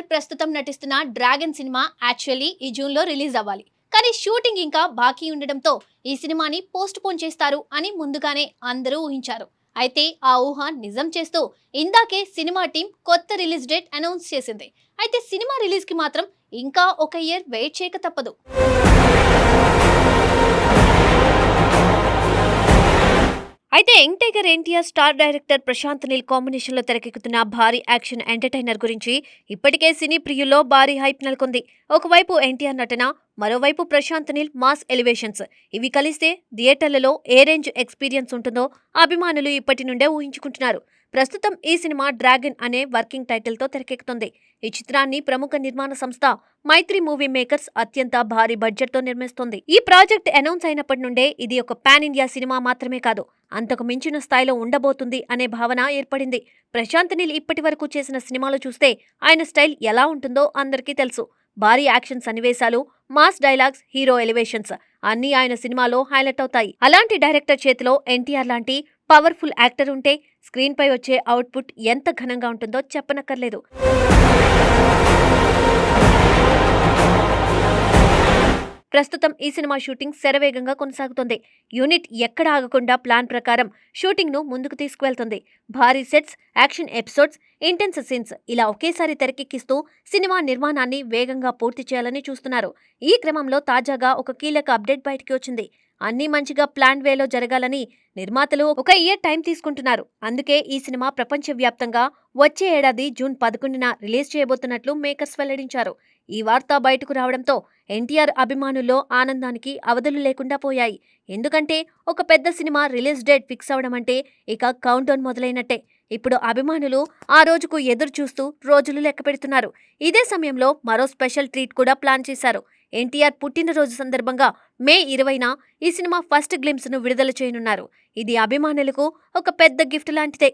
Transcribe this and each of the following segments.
ఎన్టీఆర్ ప్రస్తుతం నటిస్తున్న dragon cinema actually ఈ జూన్ లో రిలీజ్ అవ్వాలి. కానీ షూటింగ్ ఇంకా బాకీ ఉండడంతో ఈ సినిమాని పోస్ట్ పోన్ చేస్తారు అని ముందుగానే అందరూ ఊహించారు. అయితే ఆ ఊహ నిజం చేస్తూ ఇందాకే సినిమా టీం కొత్త రిలీజ్ డేట్ అనౌన్స్ చేసింది. అయితే సినిమా రిలీజ్ కి మాత్రం ఇంకా ఒక ఇయర్ వెయిట్ చేయక తప్పదు. అయితే young tiger NTR star director Prashanth Neel combination లో తెరకెక్కుతున్న భారీ యాక్షన్ ఎంటర్టైనర్ గురించి ఇప్పటికే సినీ ప్రియుల్లో భారీ హైప్ నెలకొంది. ఒకవైపు ఎన్టీఆర్ నటన, మరోవైపు ప్రశాంత్ నీల్ మాస్ ఎలివేషన్స్. ఇవి కలిస్తే థియేటర్లలో ఏ రేంజ్ ఎక్స్పీరియన్స్ ఉంటుందో అభిమానులు ఇప్పటి నుండే ఊహించుకుంటున్నారు. ప్రస్తుతం ఈ సినిమా డ్రాగన్ అనే వర్కింగ్ టైటిల్ తో తెరకెక్కుతుంది. ఈ చిత్రాన్ని ప్రముఖ నిర్మాణ సంస్థ మైత్రి మూవీ మేకర్స్ అత్యంత భారీ బడ్జెట్ తో నిర్మిస్తోంది. ఈ ప్రాజెక్ట్ అనౌన్స్ అయినప్పటి నుండే ఇది ఒక పాన్ ఇండియా సినిమా మాత్రమే కాదు, అంతకు మించిన స్థాయిలో ఉండబోతుంది అనే భావన ఏర్పడింది. ప్రశాంత్ నీల్ ఇప్పటి వరకు చేసిన సినిమాలు చూస్తే ఆయన స్టైల్ ఎలా ఉంటుందో అందరికీ తెలుసు. భారీ యాక్షన్ సన్నివేశాలు, మాస్ డైలాగ్స్, హీరో ఎలివేషన్స్ అన్నీ ఆయన సినిమాలో హైలైట్ అవుతాయి. అలాంటి డైరెక్టర్ చేతిలో ఎన్టీఆర్ లాంటి పవర్ఫుల్ యాక్టర్ ఉంటే స్క్రీన్ పై వచ్చే అవుట్పుట్ ఎంత ఘనంగా ఉంటుందో చెప్పనక్కర్లేదు. ప్రస్తుతం ఈ సినిమా షూటింగ్ శరవేగంగా కొనసాగుతోంది. యూనిట్ ఎక్కడ ఆగకుండా ప్లాన్ ప్రకారం షూటింగ్ ను ముందుకు తీసుకువెళ్తుంది. భారీ sets, action episodes, intense scenes ఇలా ఒకేసారి తెరకెక్కిస్తూ సినిమా నిర్మాణాన్ని వేగంగా పూర్తి చేయాలని చూస్తున్నారు. ఈ క్రమంలో తాజాగా ఒక కీలక అప్డేట్ బయటికి వచ్చింది. అన్నీ మంచిగా ప్లాన్ వేలో జరగాలని నిర్మాతలు ఒక ఇయర్ టైం తీసుకుంటున్నారు. అందుకే ఈ సినిమా ప్రపంచవ్యాప్తంగా వచ్చే ఏడాది జూన్ 11న రిలీజ్ చేయబోతున్నట్లు మేకర్స్ వెల్లడించారు. ఈ వార్త బయటకు రావడంతో ఎన్టీఆర్ అభిమానుల్లో ఆనందానికి అవధులు లేకుండా పోయాయి. ఎందుకంటే ఒక పెద్ద సినిమా రిలీజ్ డేట్ ఫిక్స్ అవడం అంటే ఇక కౌంట్ డౌన్ మొదలైనట్టే. ఇప్పుడు అభిమానులు ఆ రోజుకు ఎదురు చూస్తూ రోజులు లెక్క పెడుతున్నారు. ఇదే సమయంలో మరో స్పెషల్ ట్రీట్ కూడా ప్లాన్ చేశారు. ఎన్టీఆర్ పుట్టినరోజు సందర్భంగా మే 20న ఈ సినిమా ఫస్ట్ గ్లింప్స్ ను విడుదల చేయనున్నారు. ఇది అభిమానులకు ఒక పెద్ద గిఫ్ట్ లాంటిదే.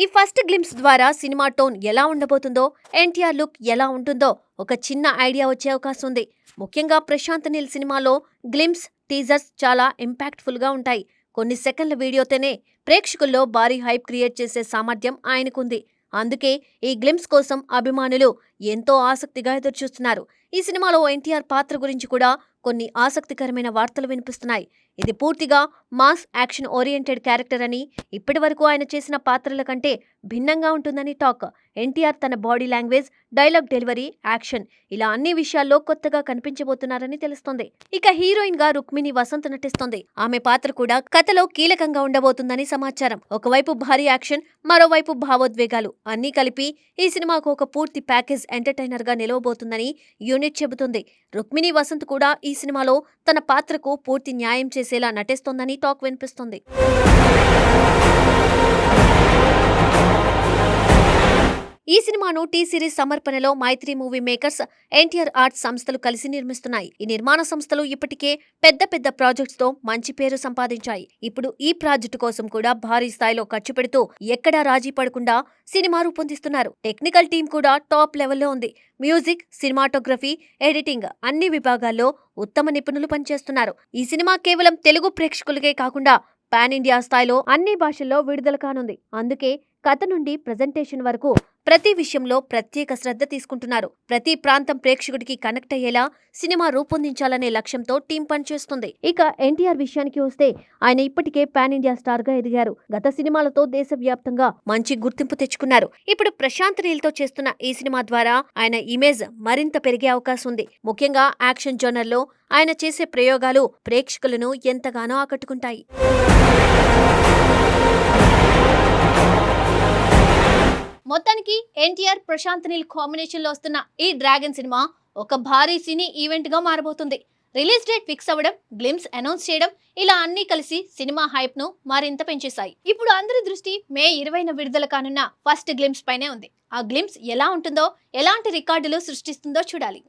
ఈ ఫస్ట్ గ్లింప్స్ ద్వారా సినిమా టోన్ ఎలా ఉండబోతుందో, ఎన్టీఆర్ లుక్ ఎలా ఉంటుందో ఒక చిన్న ఐడియా వచ్చే అవకాశం ఉంది. ముఖ్యంగా ప్రశాంత్ నీల్ సినిమాలో గ్లింప్స్, టీజర్స్ చాలా ఇంపాక్ట్ఫుల్ గా ఉంటాయి. కొన్ని సెకండ్ల వీడియోతోనే ప్రేక్షకుల్లో భారీ హైప్ క్రియేట్ చేసే సామర్థ్యం ఆయనకుంది. అందుకే ఈ గ్లింప్స్ కోసం అభిమానులు ఎంతో ఆసక్తిగా ఎదురుచూస్తున్నారు. ఈ సినిమాలో ఎన్టీఆర్ పాత్ర గురించి కూడా కొన్ని ఆసక్తికరమైన వార్తలు వినిపిస్తున్నాయి. ఇది పూర్తిగా మాస్ యాక్షన్ ఓరియంటెడ్ క్యారెక్టర్ అని, ఇప్పటి వరకు ఆయన చేసిన పాత్రల కంటే భిన్నంగా ఉంటుందని టాక్. ఎన్టీఆర్ తన body language, dialogue delivery, action ఇలా అన్ని విషయాల్లో కొత్తగా కనిపించబోతున్నారని తెలుస్తోంది. ఇక హీరోయిన్ గా రుక్మిణి వసంత్ నటిస్తోంది. ఆమె పాత్ర కూడా కథలో కీలకంగా ఉండబోతుందని సమాచారం. ఒకవైపు భారీ యాక్షన్, మరోవైపు భావోద్వేగాలు అన్నీ కలిపి ఈ సినిమాకు ఒక పూర్తి ప్యాకేజ్ ఎంటర్టైనర్ గా నిలవబోతుందని యూనిట్ చెబుతుంది. రుక్మిణి వసంత్ కూడా ఈ సినిమాలో తన పాత్రకు పూర్తి న్యాయం చేసేలా నటిస్తోందని టాక్ వినిపిస్తుంది. ఈ సినిమాను టీ సిరీస్ సమర్పణలో మైత్రి మూవీ మేకర్స్, ఎన్టీఆర్ ఆర్ట్స్ సంస్థలు కలిసి నిర్మిస్తున్నాయి. ఈ నిర్మాణ సంస్థలు ఇప్పటికే పెద్ద పెద్ద ప్రాజెక్ట్స్ తో మంచి పేరు సంపాదించాయి. ఇప్పుడు ఈ ప్రాజెక్టు కోసం కూడా భారీ స్థాయిలో ఖర్చు పెడుతూ ఎక్కడా రాజీ పడకుండా సినిమా రూపొందిస్తున్నారు. టెక్నికల్ టీం కూడా టాప్ లెవెల్లో ఉంది. మ్యూజిక్, సినిమాటోగ్రఫీ, ఎడిటింగ్ అన్ని విభాగాల్లో ఉత్తమ నిపుణులు పనిచేస్తున్నారు. ఈ సినిమా కేవలం తెలుగు ప్రేక్షకులకే కాకుండా పాన్ ఇండియా స్థాయిలో అన్ని భాషల్లో విడుదల కానుంది. అందుకే కథ నుండి ప్రెజెంటేషన్ వరకు ప్రతి విషయంలో ప్రత్యేక శ్రద్ధ తీసుకుంటున్నారు. ప్రతి ప్రాంతం ప్రేక్షకుడికి కనెక్ట్ అయ్యేలా సినిమా రూపొందించాలనే లక్ష్యంతో టీం పనిచేస్తుంది. ఇక ఎన్టీఆర్ విషయానికి వస్తే ఆయన ఇప్పటికే పాన్ ఇండియా స్టార్ గా ఎదిగారు. గత సినిమాలతో దేశవ్యాప్తంగా మంచి గుర్తింపు తెచ్చుకున్నారు. ఇప్పుడు ప్రశాంత్ నీల్ తో చేస్తున్న ఈ సినిమా ద్వారా ఆయన ఇమేజ్ మరింత పెరిగే అవకాశం ఉంది. ముఖ్యంగా యాక్షన్ జోనర్ లో ఆయన చేసే ప్రయోగాలు ప్రేక్షకులను ఎంతగానో ఆకట్టుకుంటాయి. మొత్తానికి ఎన్టీఆర్, ప్రశాంత్ నీల్ కాంబినేషన్ లో వస్తున్న ఈ డ్రాగన్ సినిమా ఒక భారీ సినీ ఈవెంట్ గా మారబోతుంది. రిలీజ్ డేట్ ఫిక్స్ అవ్వడం, గ్లింప్స్ అనౌన్స్ చేయడం ఇలా అన్ని కలిసి సినిమా హైప్ ను మరింత పెంచేశాయి. ఇప్పుడు అందరి దృష్టి మే 20న విడుదల కానున్న ఫస్ట్ గ్లింప్స్ పైనే ఉంది. ఆ గ్లింప్స్ ఎలా ఉంటుందో, ఎలాంటి రికార్డులు సృష్టిస్తుందో చూడాలి.